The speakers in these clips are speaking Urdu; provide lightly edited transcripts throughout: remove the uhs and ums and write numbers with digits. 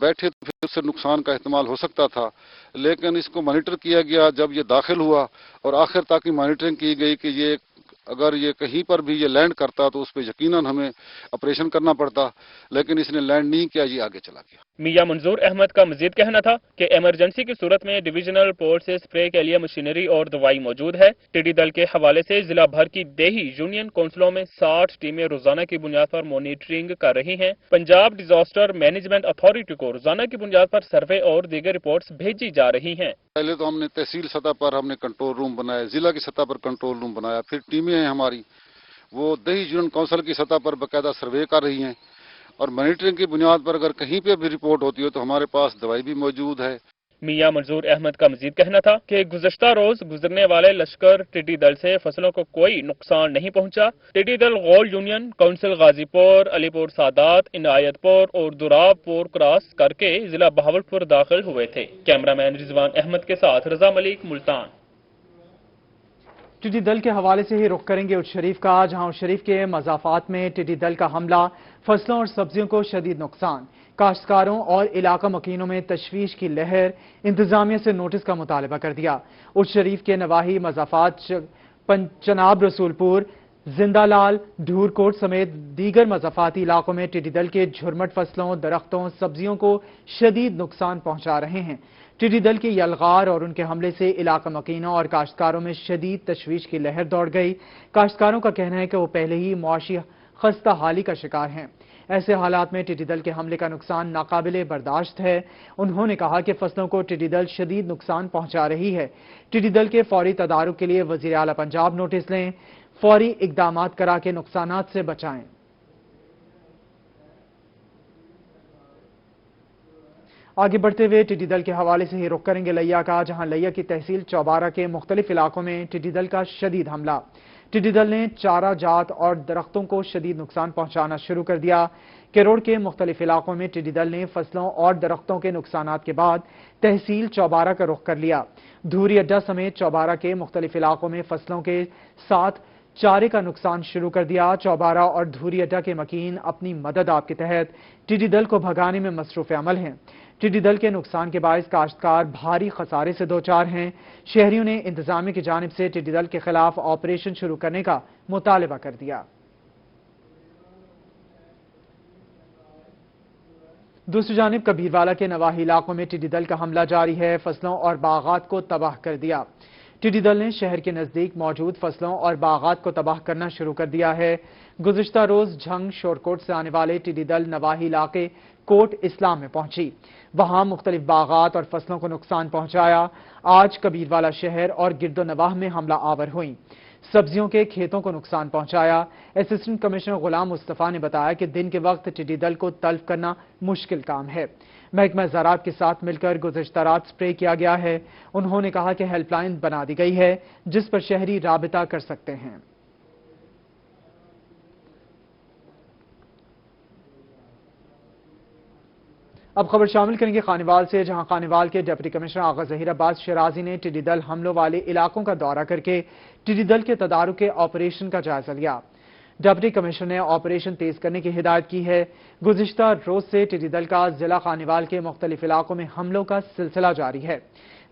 بیٹھے تو پھر اس سے نقصان کا احتمال ہو سکتا تھا، لیکن اس کو مانیٹر کیا گیا جب یہ داخل ہوا، اور آخر تک مانیٹرنگ کی گئی کہ یہ اگر یہ کہیں پر بھی یہ لینڈ کرتا تو اس پہ یقیناً ہمیں آپریشن کرنا پڑتا، لیکن اس نے لینڈ نہیں کیا، یہ آگے چلا گیا۔ میاں منظور احمد کا مزید کہنا تھا کہ ایمرجنسی کی صورت میں ڈویژنل پورٹ سے سپرے کے لیے مشینری اور دوائی موجود ہے۔ ٹڈی دل کے حوالے سے ضلع بھر کی دیہی یونین کونسلوں میں 60 ٹیمیں روزانہ کی بنیاد پر مانیٹرنگ کر رہی ہیں۔ پنجاب ڈیزاسٹر مینجمنٹ اتھارٹی کو روزانہ کی بنیاد پر سروے اور دیگر رپورٹس بھیجی جا رہی ہیں۔ پہلے تو ہم نے تحصیل سطح پر ہم نے کنٹرول روم بنایا، ضلع کی سطح پر کنٹرول روم بنایا، پھر ٹیمیں ہیں ہماری وہ دیہی یونین کونسل کی سطح پر باقاعدہ سروے کر رہی ہیں، اور مانیٹرنگ کی بنیاد پر اگر کہیں پہ بھی رپورٹ ہوتی ہے تو ہمارے پاس دوائی بھی موجود ہے۔ میاں منظور احمد کا مزید کہنا تھا کہ گزشتہ روز گزرنے والے لشکر ٹڈی دل سے فصلوں کو کوئی نقصان نہیں پہنچا۔ ٹڈی دل غول یونین کونسل غازی پور، علی پور سادات، عنایت پور اور دراب پور کراس کر کے ضلع بہاولپور داخل ہوئے تھے۔ کیمرامین رضوان احمد کے ساتھ رضا ملک، ملتان۔ ٹڈی دل کے حوالے سے ہی رخ کریں گے اٹھ شریف کا، جہاں اٹھ شریف کے مضافات میں ٹڈی دل کا حملہ، فصلوں اور سبزیوں کو شدید نقصان، کاشتکاروں اور علاقہ مکینوں میں تشویش کی لہر، انتظامیہ سے نوٹس کا مطالبہ کر دیا۔ اٹھ شریف کے نواحی مضافات چناب رسول پور، زندہ لال، ڈھور کوٹ سمیت دیگر مضافاتی علاقوں میں ٹڈی دل کے جھرمٹ فصلوں، درختوں، سبزیوں کو شدید نقصان پہنچا رہے ہیں۔ ٹڈی دل کے یلغار اور ان کے حملے سے علاقہ مکینوں اور کاشتکاروں میں شدید تشویش کی لہر دوڑ گئی۔ کاشتکاروں کا کہنا ہے کہ وہ پہلے ہی معاشی خستہ حالی کا شکار ہیں۔ ایسے حالات میں ٹڈی دل کے حملے کا نقصان ناقابل برداشت ہے۔ انہوں نے کہا کہ فصلوں کو ٹڈی دل شدید نقصان پہنچا رہی ہے۔ ٹڈی دل کے فوری تدارک کے لیے وزیر اعلیٰ پنجاب نوٹس لیں، فوری اقدامات کرا کے نقصانات سے بچائیں۔ آگے بڑھتے ہوئے ٹڈی دل کے حوالے سے ہی رخ کریں گے لیا کا، جہاں لیا کی تحصیل چوبارہ کے مختلف علاقوں میں ٹڈی دل کا شدید حملہ۔ ٹڈی دل نے چارہ جات اور درختوں کو شدید نقصان پہنچانا شروع کر دیا۔ کیروڑ کے مختلف علاقوں میں ٹڈی دل نے فصلوں اور درختوں کے نقصانات کے بعد تحصیل چوبارہ کا رخ کر لیا۔ دھوری اڈہ سمیت چوبارہ کے مختلف علاقوں میں فصلوں کے ساتھ چارے کا نقصان شروع کر دیا۔ چوبارہ اور دھوری اڈہ کے مکین اپنی مدد آپ کے تحت ٹڈی دل کو بھگانے میں مصروف عمل ہیں۔ ٹڈی دل کے نقصان کے باعث کاشتکار بھاری خسارے سے دوچار ہیں۔ شہریوں نے انتظامیہ کی جانب سے ٹڈی دل کے خلاف آپریشن شروع کرنے کا مطالبہ کر دیا۔ دوسری جانب کبیروالا کے نواحی علاقوں میں ٹڈی دل کا حملہ جاری ہے، فصلوں اور باغات کو تباہ کر دیا۔ ٹڈی دل نے شہر کے نزدیک موجود فصلوں اور باغات کو تباہ کرنا شروع کر دیا ہے۔ گزشتہ روز جھنگ شورکوٹ سے آنے والے ٹڈی دل نواحی علاقے کوٹ اسلام میں پہنچی، وہاں مختلف باغات اور فصلوں کو نقصان پہنچایا۔ آج کبیروالا شہر اور گرد و نواح میں حملہ آور ہوئیں، سبزیوں کے کھیتوں کو نقصان پہنچایا۔ اسسٹنٹ کمشنر غلام مصطفیٰ نے بتایا کہ دن کے وقت ٹڈی دل کو تلف کرنا مشکل کام ہے۔ محکمہ زراعت کے ساتھ مل کر گزشتہ رات سپرے کیا گیا ہے۔ انہوں نے کہا کہ ہیلپ لائن بنا دی گئی ہے جس پر شہری رابطہ کر سکتے ہیں۔ اب خبر شامل کریں گے خانیوال سے، جہاں خانیوال کے ڈپٹی کمشنر آغا ظہیر عباس شرازی نے ٹڈی دل حملوں والے علاقوں کا دورہ کر کے ٹڈی دل کے تدارک کے آپریشن کا جائزہ لیا۔ ڈپٹی کمشنر نے آپریشن تیز کرنے کی ہدایت کی ہے۔ گزشتہ روز سے ٹڈی دل کا ضلع خانیوال کے مختلف علاقوں میں حملوں کا سلسلہ جاری ہے،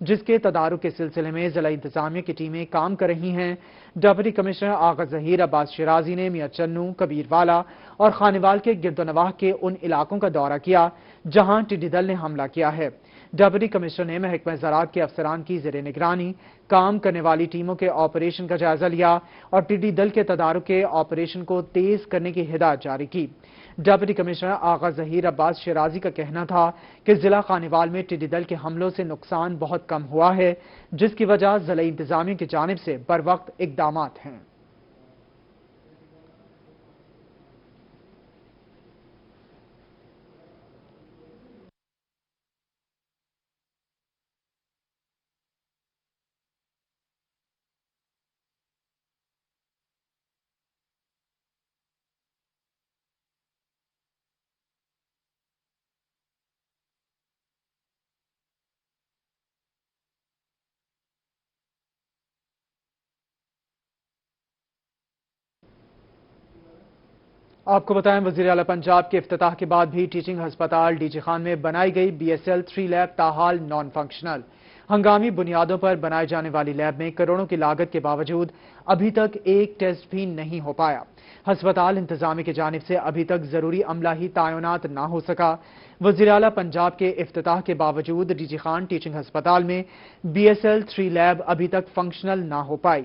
جس کے تدارک کے سلسلے میں ضلع انتظامیہ کی ٹیمیں کام کر رہی ہیں۔ ڈپٹی کمشنر آغا ظہیر عباس شرازی نے میاں چنو، کبیروالا اور خانیوال کے گرد و نواح کے ان علاقوں کا دورہ کیا جہاں ٹڈی دل نے حملہ کیا ہے۔ ڈپٹی کمشنر نے محکمہ زراعت کے افسران کی زیر نگرانی کام کرنے والی ٹیموں کے آپریشن کا جائزہ لیا اور ٹڈی دل کے تدارک کے آپریشن کو تیز کرنے کی ہدایت جاری کی۔ ڈپٹی کمشنر آغا ظہیر عباس شرازی کا کہنا تھا کہ ضلع خانیوال میں ٹڈی دل کے حملوں سے نقصان بہت کم ہوا ہے، جس کی وجہ ضلع انتظامیہ کی جانب سے بروقت اقدامات ہیں۔ آپ کو بتائیں وزیر اعلیٰ پنجاب کے افتتاح کے بعد بھی ٹیچنگ ہسپتال ڈی جی خان میں بنائی گئی BSL 3 لیب تاحال نان فنکشنل۔ ہنگامی بنیادوں پر بنائے جانے والی لیب میں کروڑوں کی لاگت کے باوجود ابھی تک ایک ٹیسٹ بھی نہیں ہو پایا۔ ہسپتال انتظامیہ کی جانب سے ابھی تک ضروری عملہ ہی تعینات نہ ہو سکا۔ وزیر اعلیٰ پنجاب کے افتتاح کے باوجود ڈی جی خان ٹیچنگ ہسپتال میں BSL 3 لیب ابھی تک فنکشنل نہ ہو پائی۔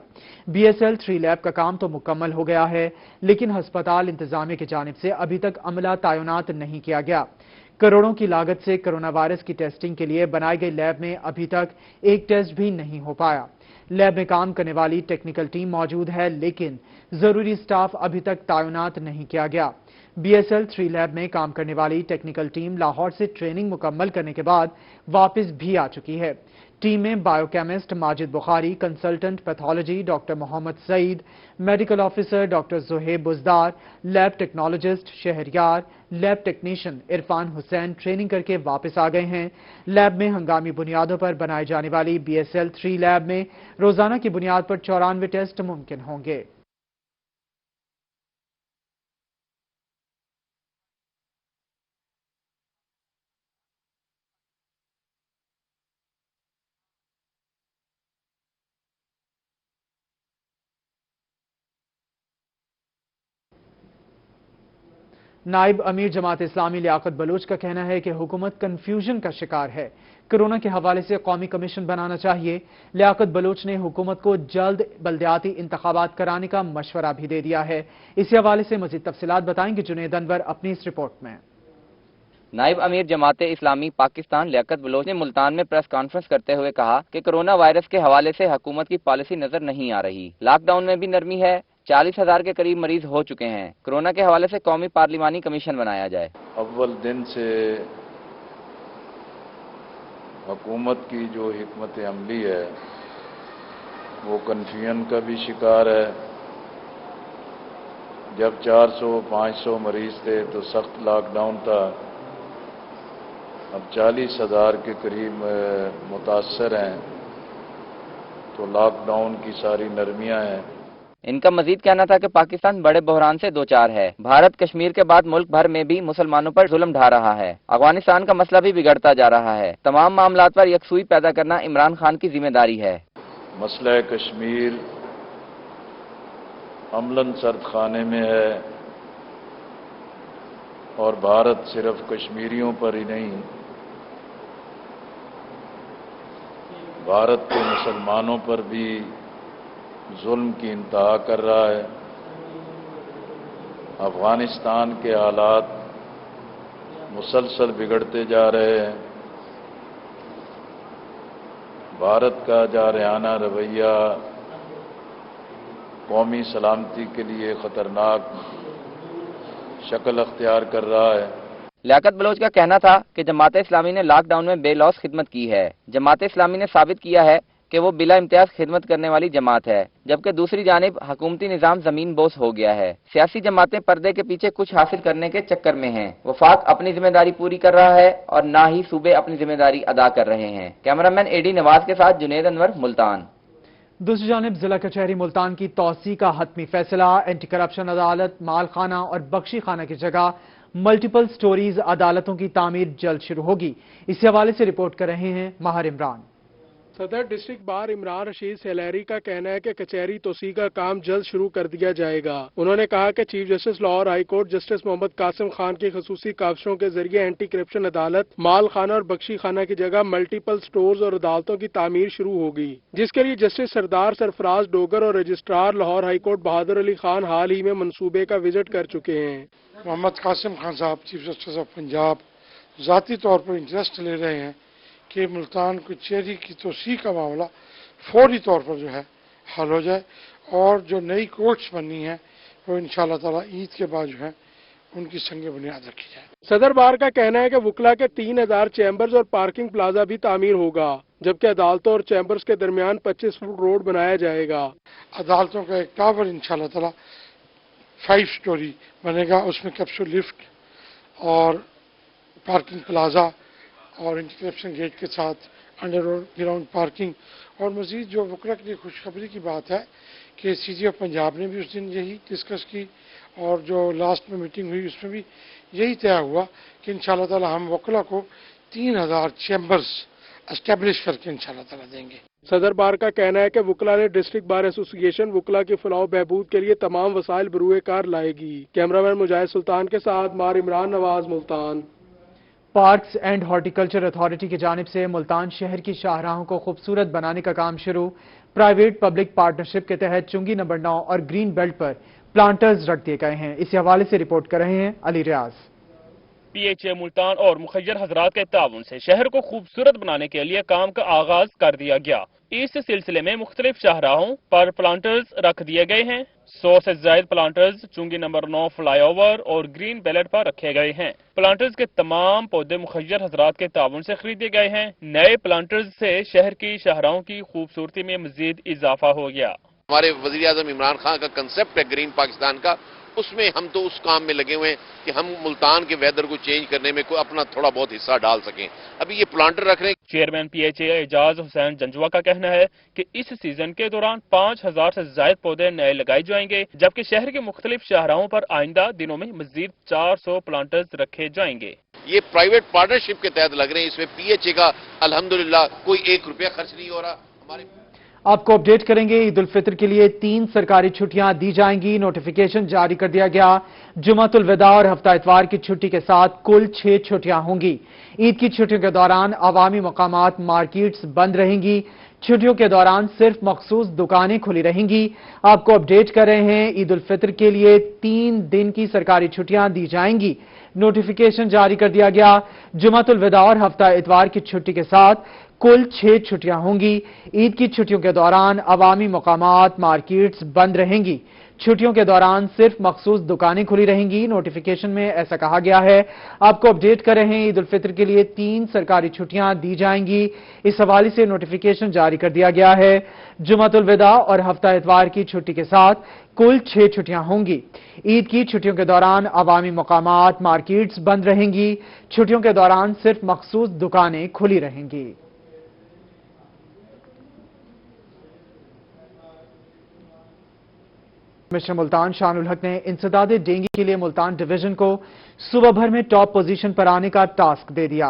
BSL 3 لیب کا کام تو مکمل ہو گیا ہے، لیکن ہسپتال انتظامیہ کی جانب سے ابھی تک عملہ تعینات نہیں کیا گیا۔ کروڑوں کی لاگت سے کرونا وائرس کی ٹیسٹنگ کے لیے بنائی گئی لیب میں ابھی تک ایک ٹیسٹ بھی نہیں ہو پایا۔ لیب میں کام کرنے والی ٹیکنیکل ٹیم موجود ہے، لیکن ضروری سٹاف ابھی تک تعینات نہیں کیا گیا۔ BSL 3 لیب میں کام کرنے والی ٹیکنیکل ٹیم لاہور سے ٹریننگ مکمل کرنے کے بعد واپس بھی آ چکی ہے۔ ٹیم میں biochemist Majid Bukhari, consultant pathology doctor Muhammad Saeed, medical officer doctor Zohaib Buzdar, lab technologist Shehryar, lab technician Irfan Hussain training کر کے واپس آ گئے ہیں۔ لیب میں ہنگامی بنیادوں پر بنائی جانے والی BSL 3 لیب میں روزانہ کی بنیاد پر 94 ٹیسٹ ممکن ہوں گے۔ نائب امیر جماعت اسلامی لیاقت بلوچ کا کہنا ہے کہ حکومت کنفیوژن کا شکار ہے، کرونا کے حوالے سے قومی کمیشن بنانا چاہیے۔ لیاقت بلوچ نے حکومت کو جلد بلدیاتی انتخابات کرانے کا مشورہ بھی دے دیا ہے۔ اسی حوالے سے مزید تفصیلات بتائیں گے جنید انور اپنی اس رپورٹ میں۔ نائب امیر جماعت اسلامی پاکستان لیاقت بلوچ نے ملتان میں پریس کانفرنس کرتے ہوئے کہا کہ کرونا وائرس کے حوالے سے حکومت کی پالیسی نظر نہیں آ رہی، لاک ڈاؤن میں بھی نرمی ہے، 40,000 کے قریب مریض ہو چکے ہیں، کرونا کے حوالے سے قومی پارلیمانی کمیشن بنایا جائے۔ اول دن سے حکومت کی جو حکمت عملی ہے وہ کنفیوژن کا بھی شکار ہے۔ جب 400-500 مریض تھے تو سخت لاک ڈاؤن تھا، اب 40,000 کے قریب متاثر ہیں تو لاک ڈاؤن کی ساری نرمیاں ہیں۔ ان کا مزید کہنا تھا کہ پاکستان بڑے بحران سے دوچار ہے، بھارت کشمیر کے بعد ملک بھر میں بھی مسلمانوں پر ظلم ڈھا رہا ہے، افغانستان کا مسئلہ بھی بگڑتا جا رہا ہے، تمام معاملات پر یکسوئی پیدا کرنا عمران خان کی ذمہ داری ہے۔ مسئلہ کشمیر عملاً سرد خانے میں ہے اور بھارت صرف کشمیریوں پر ہی نہیں، بھارت کے مسلمانوں پر بھی ظلم کی انتہا کر رہا ہے۔ افغانستان کے حالات مسلسل بگڑتے جا رہے ہیں، بھارت کا جارحانہ رویہ قومی سلامتی کے لیے خطرناک شکل اختیار کر رہا ہے۔ لیاقت بلوچ کا کہنا تھا کہ جماعت اسلامی نے لاک ڈاؤن میں بے لوث خدمت کی ہے، جماعت اسلامی نے ثابت کیا ہے کہ وہ بلا امتیاز خدمت کرنے والی جماعت ہے، جبکہ دوسری جانب حکومتی نظام زمین بوس ہو گیا ہے۔ سیاسی جماعتیں پردے کے پیچھے کچھ حاصل کرنے کے چکر میں ہیں، وفاق اپنی ذمہ داری پوری کر رہا ہے اور نہ ہی صوبے اپنی ذمہ داری ادا کر رہے ہیں۔ کیمرامین AD نواز کے ساتھ جنید انور، ملتان۔ دوسری جانب ضلع کچہری ملتان کی توسیع کا حتمی فیصلہ، اینٹی کرپشن عدالت مال خانہ اور بخشی خانہ کی جگہ ملٹیپل سٹوریز عدالتوں کی تعمیر جلد شروع ہوگی۔ اسی حوالے سے رپورٹ کر رہے ہیں ماہر عمران۔ صدر district bar Imran Rashid salary کا کہنا ہے کہ کچہری توسیع کا کام جلد شروع کر دیا جائے گا۔ انہوں نے کہا کہ chief justice Lahore high court justice Muhammad Qasim Khan کی خصوصی کاوشوں کے ذریعے اینٹی کرپشن عدالت مال خانہ اور بخشی خانہ کی جگہ ملٹیپل سٹورز اور عدالتوں کی تعمیر شروع ہوگی، جس کے لیے جسٹس سردار سرفراز ڈوگر اور رجسٹرار لاہور ہائی کورٹ بہادر علی خان حال ہی میں منصوبے کا وزٹ کر چکے ہیں۔ محمد قاسم خان صاحب چیف جسٹس آف پنجاب ذاتی طور پر انٹرسٹ لے رہے ہیں کہ ملتان کچہری کی توسیع کا معاملہ فوری طور پر جو ہے حل ہو جائے اور جو نئی کورٹس بننی ہیں وہ انشاءاللہ تعالی عید کے بعد جو ہے ان کی سنگ بنیاد رکھی جائے۔ صدر بار کا کہنا ہے کہ وکلا کے 3000 چیمبرز اور پارکنگ پلازا بھی تعمیر ہوگا، جبکہ عدالتوں اور چیمبرز کے درمیان 25 فٹ روڈ بنایا جائے گا۔ عدالتوں کا ایک ٹاور انشاءاللہ تعالی 5 سٹوری بنے گا، اس میں کیپسول لفٹ اور پارکنگ پلازا اور اینٹی کرپشن گیٹ کے ساتھ انڈر گراؤنڈ پارکنگ، اور مزید جو وکلا کے لیے خوشخبری کی بات ہے کہ CG آف پنجاب نے بھی اس دن یہی ڈسکس کی اور جو لاسٹ میں میٹنگ ہوئی اس میں بھی یہی طے ہوا کہ انشاءاللہ تعالی ہم وکلا کو 3000 چیمبرز اسٹیبلش کر کے انشاءاللہ تعالی دیں گے۔ صدر بار کا کہنا ہے کہ وکلا نے ڈسٹرکٹ بار ایسوسی ایشن وکلا کی فلاح و بہبود کے لیے تمام وسائل بروئے کار لائے گی۔ کیمرامین مجاہد سلطان کے ساتھ مار Imran Nawaz, Multan. Parks and horticulture authority کی جانب سے ملتان شہر کی شاہراہوں کو خوبصورت بنانے کا کام شروع۔ پرائیویٹ پبلک پارٹنرشپ کے تحت چنگی نمبر 9 اور گرین بیلٹ پر پلانٹرز رکھ دیے گئے ہیں۔ اسی حوالے سے رپورٹ کر رہے ہیں علی ریاض۔ پی ایچ اے ملتان اور مخیر حضرات کے تعاون سے شہر کو خوبصورت بنانے کے لیے کام کا آغاز کر دیا گیا۔ اس سلسلے میں مختلف شاہراہوں پر پلانٹرز رکھ دیے گئے ہیں۔ 100 سے زائد پلانٹرز چنگی نمبر 9 فلائی اوور اور گرین بیلٹ پر رکھے گئے ہیں۔ پلانٹرز کے تمام پودے مخیر حضرات کے تعاون سے خریدے گئے ہیں۔ نئے پلانٹرز سے شہر کی شاہراہوں کی خوبصورتی میں مزید اضافہ ہو گیا۔ ہمارے وزیر اعظم عمران خان کا کنسپٹ ہے گرین پاکستان کا، اس میں ہم تو اس کام میں لگے ہوئے ہیں کہ ہم ملتان کے ویدر کو چینج کرنے میں کوئی اپنا تھوڑا بہت حصہ ڈال سکیں۔ ابھی یہ پلانٹر رکھ رہے ہیں۔ چیئرمین پی ایچ اے اعجاز حسین جنجوا کا کہنا ہے کہ اس سیزن کے دوران 5000 سے زائد پودے نئے لگائے جائیں گے، جبکہ شہر کے مختلف شاہراہوں پر آئندہ دنوں میں مزید 400 پلانٹرز رکھے جائیں گے۔ یہ پرائیویٹ پارٹنرشپ کے تحت لگ رہے ہیں، اس میں پی ایچ اے کا الحمدللہ کوئی 1 روپیہ خرچ نہیں ہو رہا۔ ہمارے آپ کو اپڈیٹ کریں گے۔ عید الفطر کے لیے 3 سرکاری چھٹیاں دی جائیں گی۔ نوٹیفیکیشن جاری کر دیا گیا۔ جمعۃ الوداع اور ہفتہ اتوار کی چھٹی کے ساتھ کل 6 چھٹیاں ہوں گی۔ عید کی چھٹیوں کے دوران عوامی مقامات مارکیٹس بند رہیں گی۔ چھٹیوں کے دوران صرف مخصوص دکانیں کھلی رہیں گی۔ آپ کو اپڈیٹ کر رہے ہیں۔ عید الفطر کے لیے 3 دن کی سرکاری چھٹیاں دی جائیں گی۔ نوٹیفیکیشن جاری کر دیا گیا۔ جمعۃ الوداع اور ہفتہ اتوار کی چھٹی کے ساتھ کل 6 چھٹیاں ہوں گی۔ عید کی چھٹیوں کے دوران عوامی مقامات مارکیٹس بند رہیں گی۔ چھٹیوں کے دوران صرف مخصوص دکانیں کھلی رہیں گی۔ نوٹیفیکیشن میں ایسا کہا گیا ہے۔ آپ کو اپڈیٹ کر رہے ہیں۔ عید الفطر کے لیے 3 سرکاری چھٹیاں دی جائیں گی۔ اس حوالے سے نوٹیفیکیشن جاری کر دیا گیا ہے۔ جمعۃ الوداع اور ہفتہ اتوار کی چھٹی کے ساتھ کل 6 چھٹیاں ہوں گی۔ عید کی چھٹیوں کے دوران عوامی مقامات مارکیٹس بند رہیں گی۔ چھٹیوں کے دوران صرف مخصوص دکانیں کھلی رہیں گی۔ کمشنر ملتان شان الحق نے انسداد ڈینگی کے لیے ملتان ڈویژن کو صوبہ بھر میں ٹاپ پوزیشن پر آنے کا ٹاسک دے دیا۔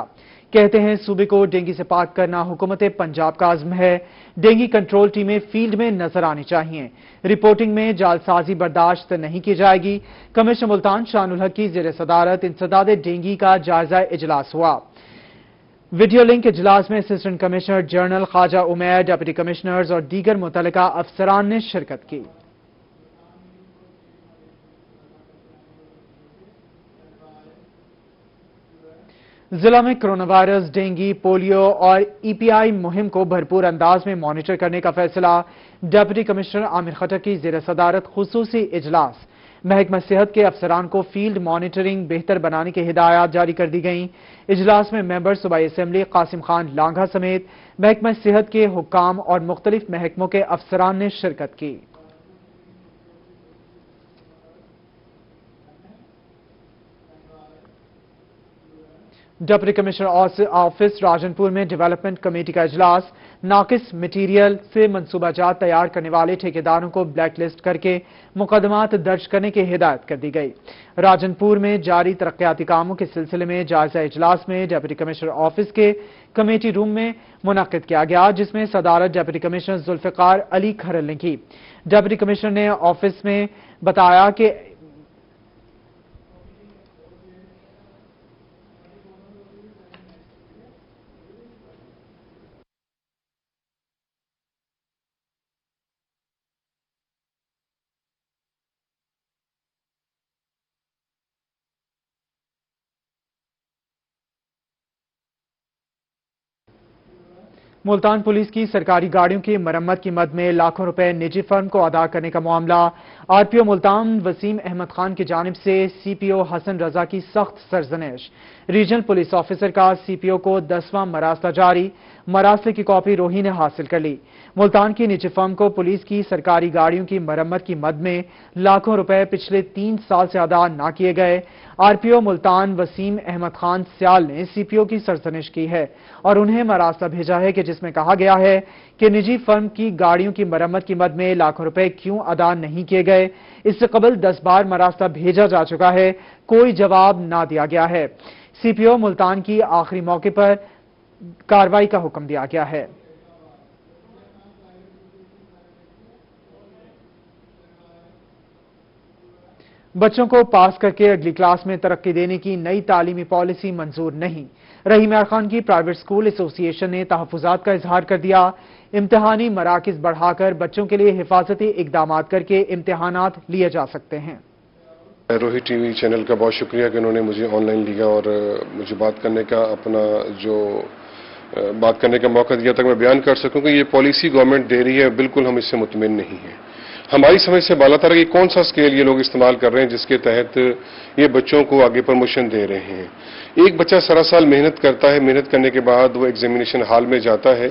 کہتے ہیں صوبے کو ڈینگی سے پاک کرنا حکومت پنجاب کا عزم ہے۔ ڈینگی کنٹرول ٹیمیں فیلڈ میں نظر آنی چاہیے۔ رپورٹنگ میں جعلسازی برداشت نہیں کی جائے گی۔ کمشنر ملتان شان الحق کی زیر صدارت انسداد ڈینگی کا جائزہ اجلاس ہوا۔ ویڈیو لنک اجلاس میں اسسٹنٹ کمشنر جنرل خواجہ عمیر، ڈپٹی کمشنرز اور دیگر متعلقہ افسران نے شرکت کی۔ ضلع میں کرونا وائرس، ڈینگی، پولیو اور ای پی آئی مہم کو بھرپور انداز میں مانیٹر کرنے کا فیصلہ۔ ڈپٹی کمشنر عامر خٹک کی زیر صدارت خصوصی اجلاس۔ محکمہ صحت کے افسران کو فیلڈ مانیٹرنگ بہتر بنانے کی ہدایات جاری کر دی گئیں۔ اجلاس میں ممبر صوبائی اسمبلی قاسم خان لانگھا سمیت محکمہ صحت کے حکام اور مختلف محکموں کے افسران نے شرکت کی۔ ڈپٹی کمشنر آفس راجن پور میں ڈیولپمنٹ کمیٹی کا اجلاس۔ ناقص مٹیریل سے منصوبہ جات تیار کرنے والے ٹھیکیداروں کو بلیک لسٹ کر کے مقدمات درج کرنے کی ہدایت کر دی گئی۔ راجن پور میں جاری ترقیاتی کاموں کے سلسلے میں جائزہ اجلاس میں ڈپٹی کمشنر آفس کے کمیٹی روم میں منعقد کیا گیا، جس میں صدارت ڈپٹی کمشنر ذوالفقار علی کھرل نے کی۔ ڈپٹی کمشنر نے آفس میں بتایا کہ ملتان پولیس کی سرکاری گاڑیوں کی مرمت کی مد میں لاکھوں روپے نجی فرم کو ادا کرنے کا معاملہ۔ آر پی او ملتان وسیم احمد خان کی جانب سے سی پی او حسن رضا کی سخت سرزنش۔ ریجنل پولیس آفیسر کا سی پی او کو 10واں مراسلہ جاری۔ مراسلے کی کاپی روہی نے حاصل کر لی۔ ملتان کی نجی فرم کو پولیس کی سرکاری گاڑیوں کی مرمت کی مد میں لاکھوں روپے پچھلے 3 سال سے ادا نہ کیے گئے۔ آر پی او ملتان وسیم احمد خان سیال نے سی پی او کی سرزنش کی ہے اور انہیں مراستہ بھیجا ہے کہ جس میں کہا گیا ہے کہ نجی فرم کی گاڑیوں کی مرمت کی مد میں لاکھوں روپے کیوں ادا نہیں کیے گئے۔ اس سے قبل 10 بار مراستہ بھیجا جا چکا ہے، کوئی جواب نہ دیا گیا ہے۔ سی پی او ملتان کی آخری موقع پر کارروائی کا حکم دیا گیا ہے۔ بچوں کو پاس کر کے اگلی کلاس میں ترقی دینے کی نئی تعلیمی پالیسی منظور نہیں۔ رحیم یار خان کی پرائیویٹ اسکول ایسوسی ایشن نے تحفظات کا اظہار کر دیا۔ امتحانی مراکز بڑھا کر بچوں کے لیے حفاظتی اقدامات کر کے امتحانات لیے جا سکتے ہیں۔ روہی ٹی وی چینل کا بہت شکریہ کہ انہوں نے مجھے آن لائن لیا اور مجھے بات کرنے کا موقع دیا تاکہ میں بیان کر سکوں کہ یہ پالیسی گورنمنٹ دے رہی ہے، بالکل ہم اس سے مطمئن نہیں ہیں۔ ہماری سمجھ سے بالا تر ہے کہ کون سا اسکیل یہ لوگ استعمال کر رہے ہیں جس کے تحت یہ بچوں کو آگے پرموشن دے رہے ہیں۔ ایک بچہ سارا سال محنت کرتا ہے، محنت کرنے کے بعد وہ ایگزامینیشن ہال میں جاتا ہے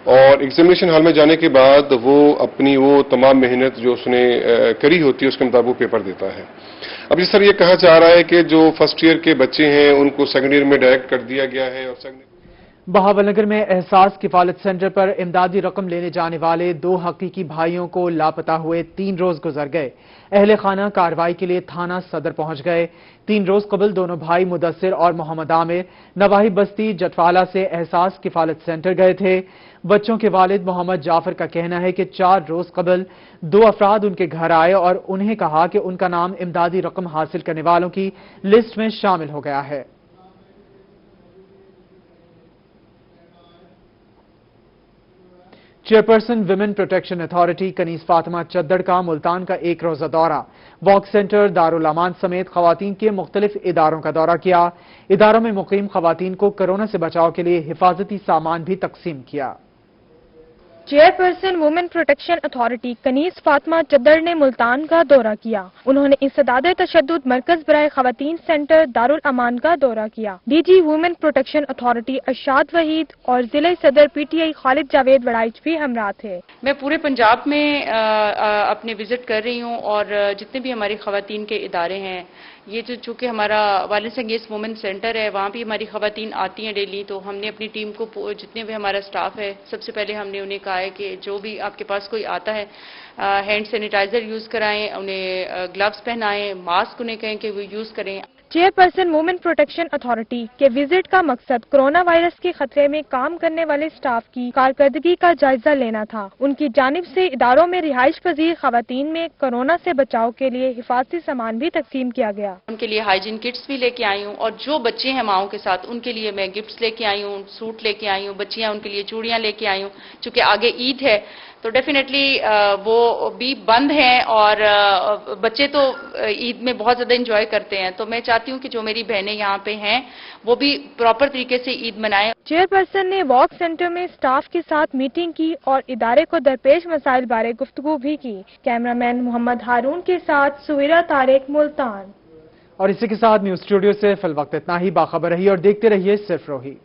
اور ایگزامینیشن ہال میں جانے کے بعد وہ اپنی تمام محنت جو اس نے کری ہوتی ہے اس کے مطابق پیپر دیتا ہے۔ اب جس طرح یہ کہا جا رہا ہے کہ جو فرسٹ ایئر کے بچے ہیں ان کو سیکنڈ ایئر میں ڈائریکٹ کر دیا گیا ہے اور بہاول نگر میں احساس کفالت سینٹر پر امدادی رقم لینے جانے والے 2 حقیقی بھائیوں کو لاپتہ ہوئے 3 روز گزر گئے۔ اہل خانہ کارروائی کے لیے تھانہ صدر پہنچ گئے۔ 3 روز قبل دونوں بھائی مدثر اور محمد عامر نواحی بستی جٹوالا سے احساس کفالت سینٹر گئے تھے۔ بچوں کے والد محمد جعفر کا کہنا ہے کہ 4 روز قبل 2 افراد ان کے گھر آئے اور انہیں کہا کہ ان کا نام امدادی رقم حاصل کرنے والوں کی لسٹ میں شامل ہو گیا ہے۔ Chairperson women protection authority Kaneez Fatima Chadhar کا ملتان کا 1 روزہ دورہ، واک سینٹر، دارالامان سمیت خواتین کے مختلف اداروں کا دورہ کیا۔ اداروں میں مقیم خواتین کو کورونا سے بچاؤ کے لیے حفاظتی سامان بھی تقسیم کیا۔ Chairperson women protection authority Kaneez Fatima Chadhar نے ملتان کا دورہ کیا۔ انہوں نے انسداد تشدد مرکز برائے خواتین سینٹر دارالامان کا دورہ کیا۔ D G women protection authority Irshad Waheed اور ضلع صدر پی ٹی آئی خالد جاوید وڑائچ بھی ہمراہ تھے۔ میں پورے پنجاب میں اپنے وزٹ کر رہی ہوں اور جتنے بھی ہماری خواتین کے ادارے ہیں، یہ جو چونکہ ہمارا وائلنس اگینسٹ وومن سینٹر ہے، وہاں بھی ہماری خواتین آتی ہیں ڈیلی، تو ہم نے اپنی ٹیم کو جتنے بھی ہمارا سٹاف ہے سب سے پہلے ہم نے انہیں کہا ہے کہ جو بھی آپ کے پاس کوئی آتا ہے ہینڈ سینیٹائزر یوز کرائیں، انہیں گلوز پہنائیں، ماسک انہیں کہیں کہ وہ یوز کریں۔ چیئرپرسن وومن پروٹیکشن اتھارٹی کے وزٹ کا مقصد کورونا وائرس کے خطرے میں کام کرنے والے سٹاف کی کارکردگی کا جائزہ لینا تھا۔ ان کی جانب سے اداروں میں رہائش پذیر خواتین میں کورونا سے بچاؤ کے لیے حفاظتی سامان بھی تقسیم کیا گیا۔ ان کے لیے ہائیجین کٹس بھی لے کے آئی ہوں اور جو بچے ہیں ماؤں کے ساتھ ان کے لیے میں گفٹس لے کے آئی ہوں، سوٹ لے کے آئی ہوں، بچیاں ان کے لیے چوڑیاں لے کے آئی ہوں، چونکہ آگے عید ہے تو ڈیفینیٹلی وہ بھی بند ہیں اور بچے تو عید میں بہت زیادہ انجوائے کرتے ہیں، تو میں چاہتی ہوں کہ جو میری بہنیں یہاں پہ ہیں وہ بھی پراپر طریقے سے عید منائیں۔ چیئرپرسن نے واک سینٹر میں سٹاف کے ساتھ میٹنگ کی اور ادارے کو درپیش مسائل بارے گفتگو بھی کی۔ کیمرامین محمد ہارون کے ساتھ سہیرہ طارق، ملتان۔ اور اسی کے ساتھ نیوز اسٹوڈیو سے فی الوقت اتنا ہی۔ باخبر رہیے اور دیکھتے رہیے صرف روہی۔